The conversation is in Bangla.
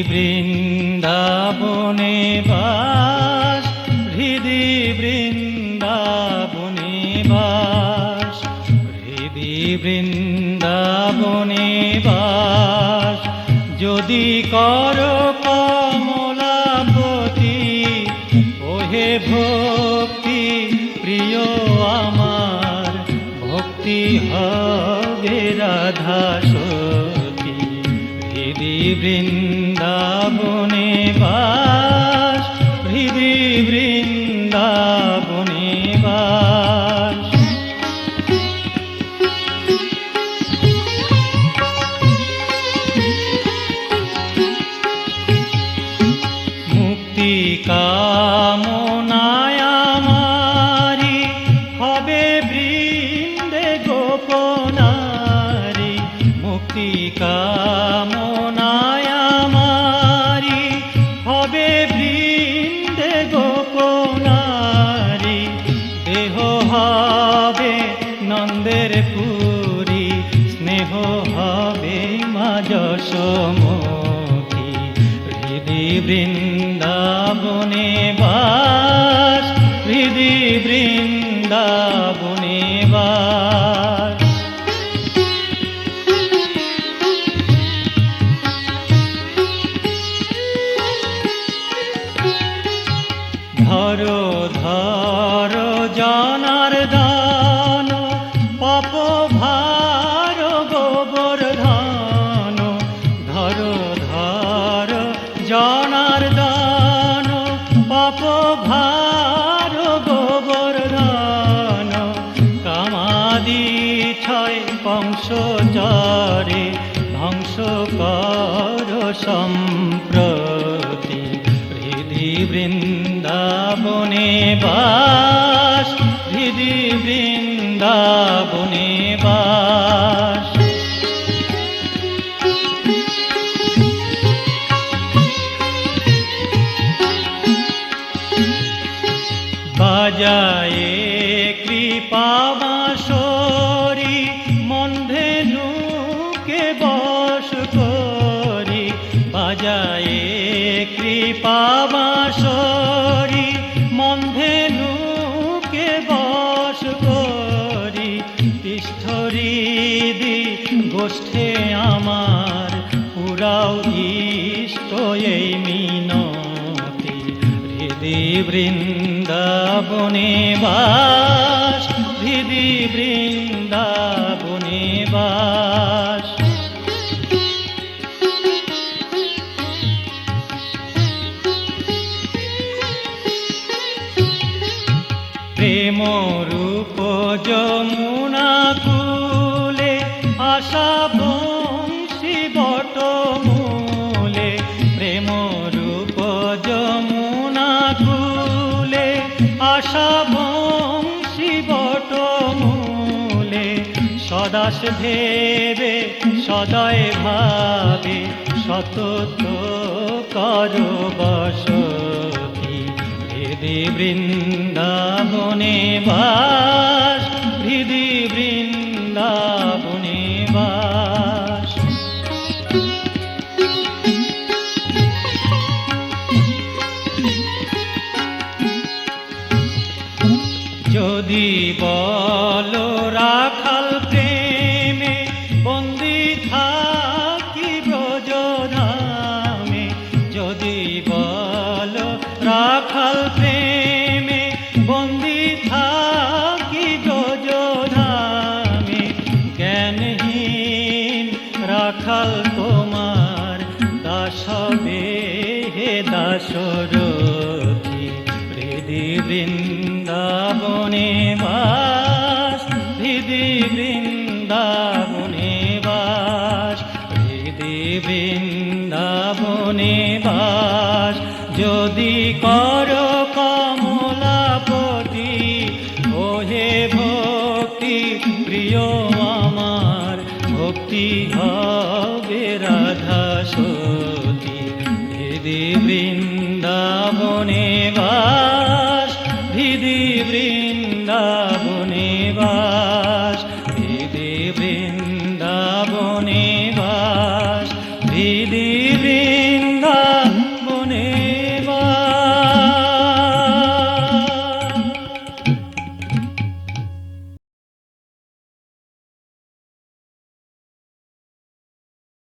বৃন্দাবনে বাস, হৃদি বৃন্দাবনে বাস, হৃদি বৃন্দাবনে বাস। যদি কর কমলাপতি, ওহে ভক্তি প্রিয় আমার, ভক্তি হবে রাধা সতী। হৃদি বৃন্দাবনে বাস, হৃদি বৃন্দাবনে বাস। মুক্তি কামনায় আমারি, হবে বৃন্দে গোপনারি। মুক্তি কামনায় আমারি, হবে বৃন্দে গোপনারি। দেহ হবে নন্দের পুরী, স্নেহ হবে মা যশোমতী। হৃদি বৃন্দাবনে বাস, হৃদি বৃন্দাবনে বাস। ধরো ধরো জনার্দন, পাপ ভার গোবর্ধন। ধরো ধরো জনার্দন, পাপ ভার গোবর্ধন। কামাদি ছয় বংশচরে, ধ্বংস কর সম্প্রতি। হৃদি বৃন্দাবনে বাস, হৃদি বৃন্দাবনে বাস। বাজায়ে কৃপা বাঁশরি, মন ধেনুকে বশ করি। বাজায়ে কৃপা বাঁশরি, মন ধেনুকে বশ করি। তিষ্ঠহৃদি গোষ্ঠে আমার, পুরাও ইষ্ট এই মিনতি। হৃদি বৃন্দাবনে বাস, হৃদি বৃন্দাবনে বাস। প্রেম রূপ যমুনা কূলে, আশা বংশী বট মূলে। প্রেম রূপ যমুনা কূলে, আশা বংশী বট মূলে। সদাস ভেবে সদয় ভাবে, সতত কর বসতি। হৃদি বৃন্দাবনে বাস, হৃদি বৃন্দাবনে বাস। যদি বল রাখাল প্রেমে, বন্দি থাকি ব্রজধামে। যদি বল রাখাল প্রেমে, বন্দি থাকি ব্রজধামে। জ্ঞানহীন রাখাল তোমার, দাস হবে হে দাসরথী। হৃদি বৃন্দাবনে বাস, হৃদি বৃন্দাবনে বাস, হৃদি বৃন্দাবনে বাস। যদি কর কমলাপতি, ওহে ভক্তি প্রিয় আমার, ভক্তি হবে রাধা সতী। হৃদি বৃন্দাবনে বাস, হৃদি বৃন্দাবনে